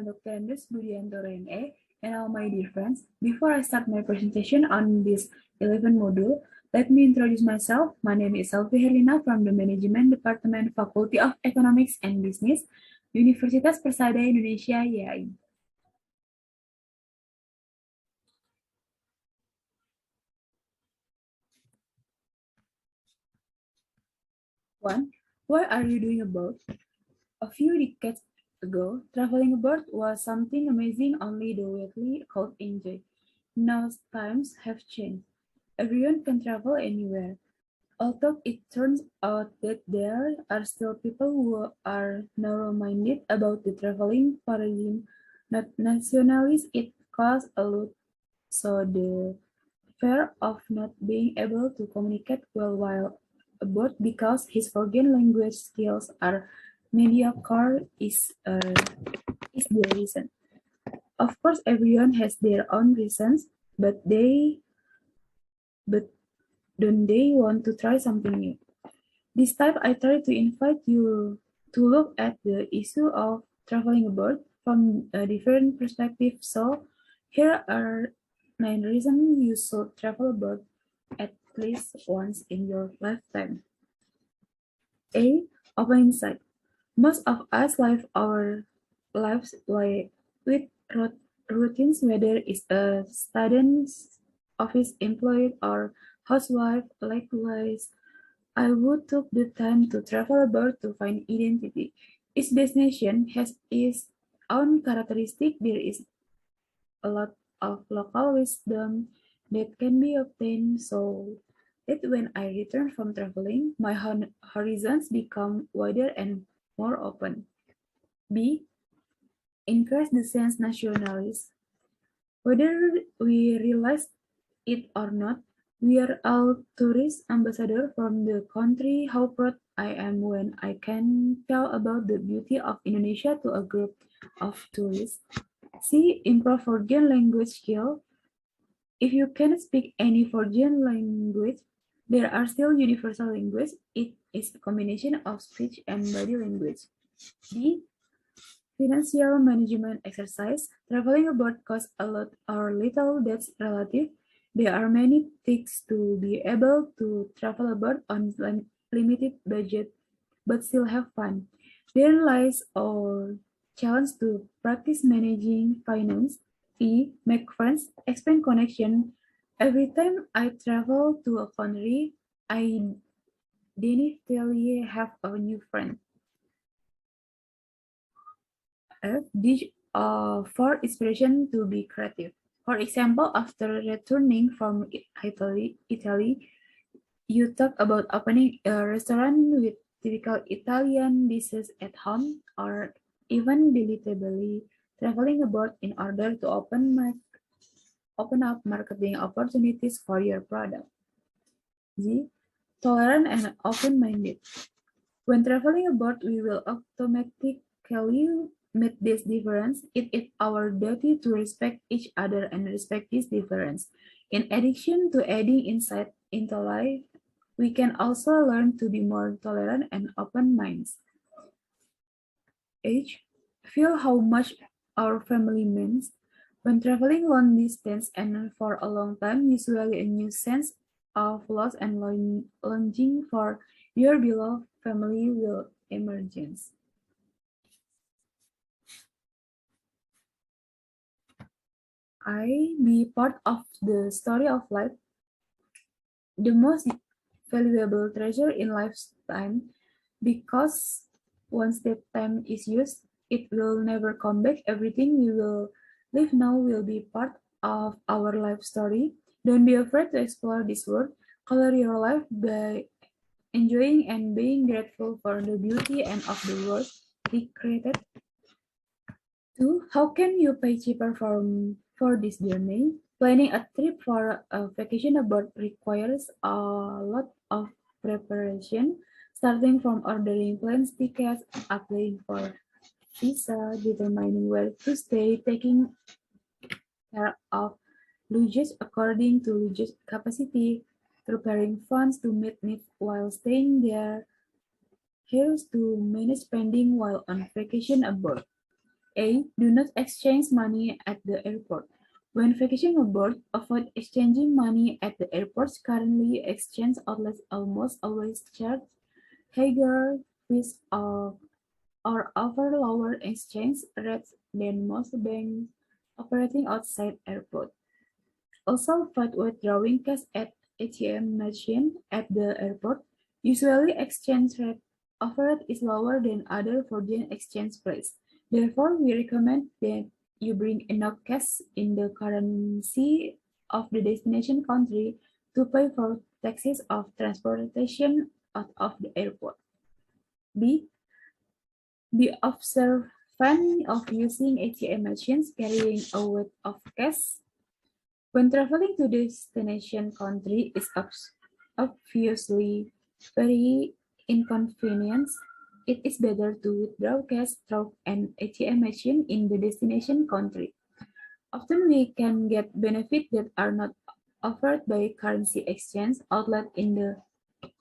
Dr. Andres Budianto Rene, and all my dear friends. Before I start my presentation on this 11 module, let me introduce myself. My name is Selvi Herlina from the Management Department, Faculty of Economics and Business, Universitas Persada Indonesia, YAI. One, what are you doing about? A few decades ago, traveling abroad was something amazing only the wealthy could enjoy. Now times have changed. Everyone can travel anywhere. Although it turns out that there are still people who are narrow-minded about the traveling paradigm, not nationalists, it costs a lot. So the fear of not being able to communicate well while abroad because his foreign language skills are mediocre is the reason. Of course, everyone has their own reasons, but but don't they want to try something new? This time, I try to invite you to look at the issue of traveling abroad from a different perspective. So, here are 9 reasons you should travel abroad at least once in your lifetime. A. Open insight. Most of us live our lives with routines, whether it's a student, office employee, or housewife. Likewise, I would take the time to travel abroad to find identity. Each destination has its own characteristic. There is a lot of local wisdom that can be obtained so that when I return from traveling, my horizons become wider and more open. B. Increase the sense nationalism. Whether we realize it or not, we are all tourist ambassadors from the country. How proud I am when I can tell about the beauty of Indonesia to a group of tourists. See, improve foreign language skill. If you cannot speak any foreign language, there are still universal language. It is a combination of speech and body language. D. Financial management exercise. Traveling abroad costs a lot or little, that's relative. There are many tricks to be able to travel abroad on limited budget, but still have fun. There lies our challenge to practice managing finance. E. Make friends, expand connection. Every time I travel to a country, I definitely have a new friend. F. For inspiration to be creative. For example, after returning from Italy, you talk about opening a restaurant with typical Italian dishes at home, or even deliberately traveling abroad in order to open up marketing opportunities for your product. G. Tolerant and open-minded. When traveling abroad, we will automatically meet this difference. It is our duty to respect each other and respect this difference. In addition to adding insight into life, we can also learn to be more tolerant and open minds. H. Feel how much our family means. When traveling long distance and for a long time, usually a new sense of loss and longing for your beloved family will emerge. I be part of the story of life, the most valuable treasure in lifetime, because once that time is used, it will never come back. Everything we will live now will be part of our life story. Don't be afraid to explore this world. Color your life by enjoying and being grateful for the beauty and of the world we created. 2. How can you pay cheaper for this journey? Planning a trip for a vacation abroad requires a lot of preparation, starting from ordering plane tickets, applying for visa, determining where to stay, taking care of luggage according to luggage capacity, preparing funds to meet needs while staying there. Here's to manage spending while on vacation abroad. A. Do not exchange money at the airport. When vacationing abroad, avoid exchanging money at the airports. Currently, exchange outlets almost always charge higher fees or offer lower exchange rates than most banks operating outside airport. Also, avoid withdrawing cash at ATM machine at the airport. Usually, exchange rate offered is lower than other foreign exchange rates. Therefore, we recommend that you bring enough cash in the currency of the destination country to pay for taxes of transportation out of the airport. B. Be observant of using ATM machines carrying a weight of cash. When traveling to destination country is obviously very inconvenient, it is better to withdraw cash through an ATM machine in the destination country. Often we can get benefits that are not offered by currency exchange outlet in the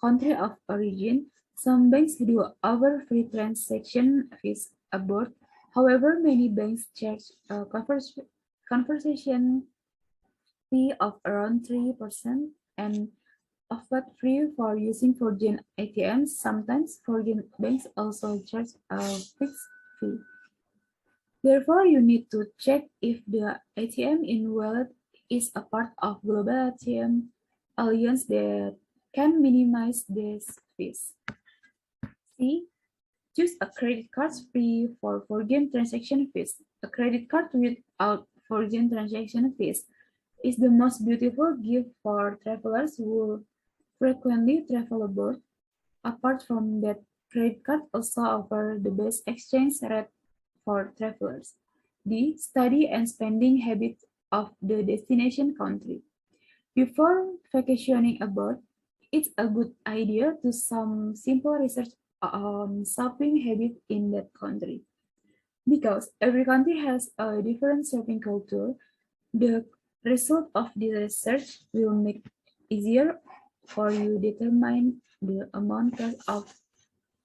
country of origin. Some banks do offer free transaction fees abroad. However, many banks charge a conversation fee of around 3% and offered free for using foreign ATMs. Sometimes foreign banks also charge a fixed fee. Therefore, you need to check if the ATM in wallet is a part of global ATM alliance that can minimize these fees. C. Choose a credit card free for foreign transaction fees. A credit card without foreign transaction fees is the most beautiful gift for travelers who frequently travel abroad. Apart from that, credit cards also offer the best exchange rate for travelers. D. Study and spending habits of the destination country. Before vacationing abroad, it's a good idea to some simple research on shopping habits in that country. Because every country has a different shopping culture, the result of the research will make easier for you determine the amount of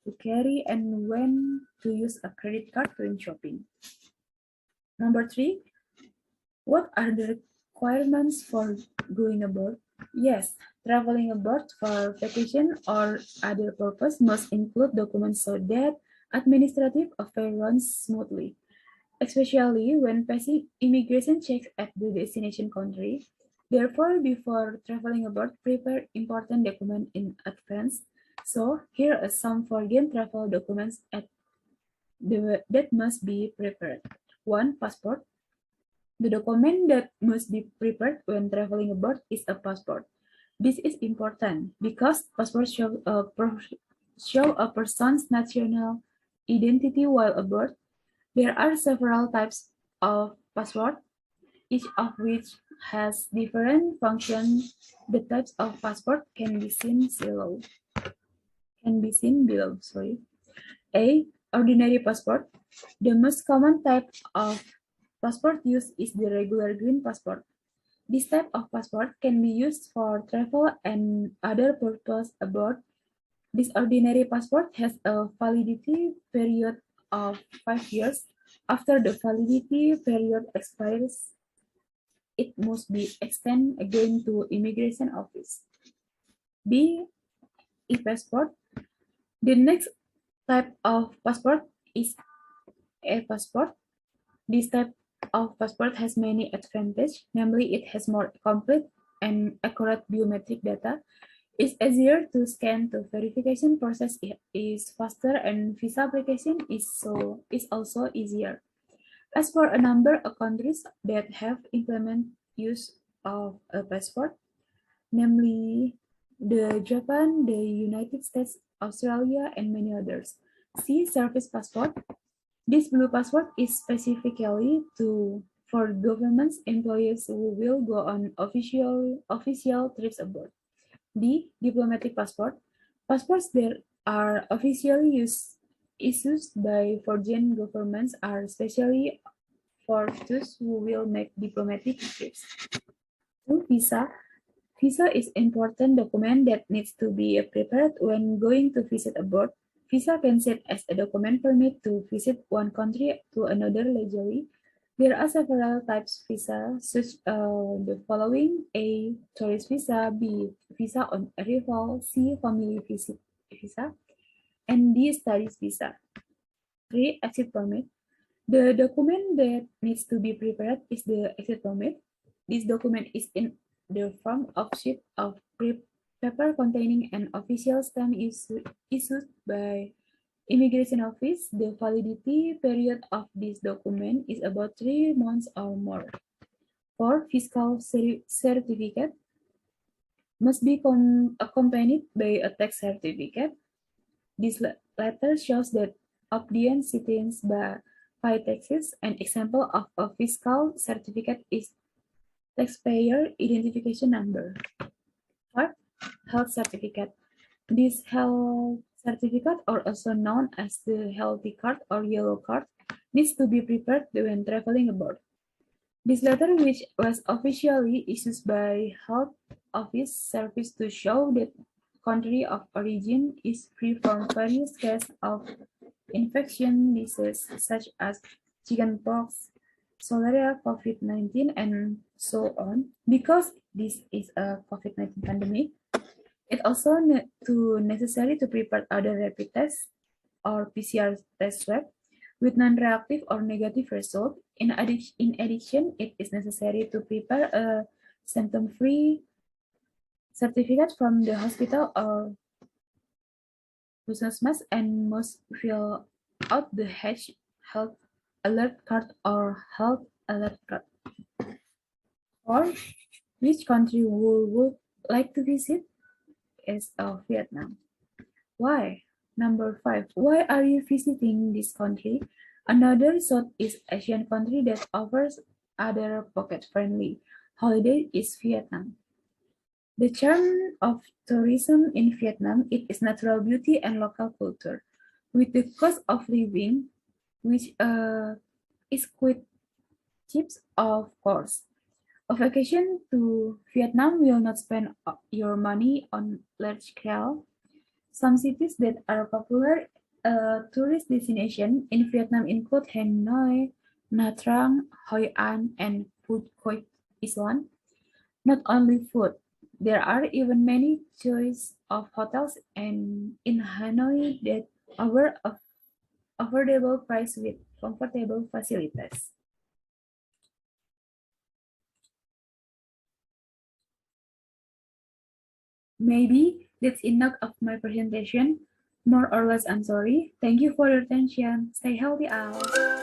to carry and when to use a credit card when shopping. Number 3, what are the requirements for going abroad? Yes, traveling abroad for vacation or other purpose must include documents so that administrative affairs run smoothly, especially when passing immigration checks at the destination country. Therefore, before traveling abroad, prepare important documents in advance. So, here are some foreign travel documents that must be prepared. 1. Passport. The document that must be prepared when traveling abroad is a passport. This is important because passports show a person's national identity while abroad. There are several types of passport, each of which has different functions. The types of passport can be seen below. Sorry. A. Ordinary passport. The most common type of passport used is the regular green passport. This type of passport can be used for travel and other purposes abroad. This ordinary passport has a validity period of 5 years. After the validity period expires, it must be extended again to immigration office. B. E-passport. The next type of passport is a passport. This type of passport has many advantages, namely it has more complete and accurate biometric data. It's easier to scan. The verification process is faster and visa application is also easier. As for a number of countries that have implemented use of a passport, namely the Japan, the United States, Australia, and many others. See service passport. This blue passport is specifically for government employees who will go on official trips abroad. D. Diplomatic passport. Passports that are officially issued by foreign governments are especially for those who will make diplomatic trips. 2. Visa. Visa is important document that needs to be prepared when going to visit abroad. Visa can serve as a document permit to visit one country to another legally. There are several types of visa, such the following: A. Tourist visa, B. Visa on arrival, C. Family visit visa, and D. Studies visa. 3. Exit permit. The document that needs to be prepared is the exit permit. This document is in the form of sheet of paper containing an official stamp issued by Immigration Office. The validity period of this document is about 3 months or more. 4. Fiscal certificate must be accompanied by a tax certificate. This letter shows that obedient citizens pay taxes. An example of a fiscal certificate is taxpayer identification number. 5. Health certificate. This health certificate, or also known as the healthy card or yellow card, needs to be prepared when traveling abroad. This letter, which was officially issued by Health Office, serves to show that country of origin is free from various cases of infection diseases such as chickenpox, malaria, COVID-19, and so on. Because this is a COVID-19 pandemic, it also necessary to prepare other rapid tests or PCR test swab with non-reactive or negative result. In addition, it is necessary to prepare a symptom-free certificate from the hospital or business, and must fill out the health alert card or health alert card. Or which country would like to visit is Vietnam. Why? Number 5. Why are you visiting this country? Another Southeast Asian country that offers other pocket-friendly holiday is Vietnam. The charm of tourism in Vietnam is its natural beauty and local culture. With the cost of living, which is quite cheap, of course. A vacation to Vietnam will not spend your money on large scale. Some cities that are popular tourist destination in Vietnam include Hanoi, Nha Trang, Hoi An, and Phu Quoc Island. Not only food, there are even many choice of hotels in Hanoi that offer affordable price with comfortable facilities. Maybe that's enough of my presentation. More or less, I'm sorry. Thank you for your attention. Stay healthy, all.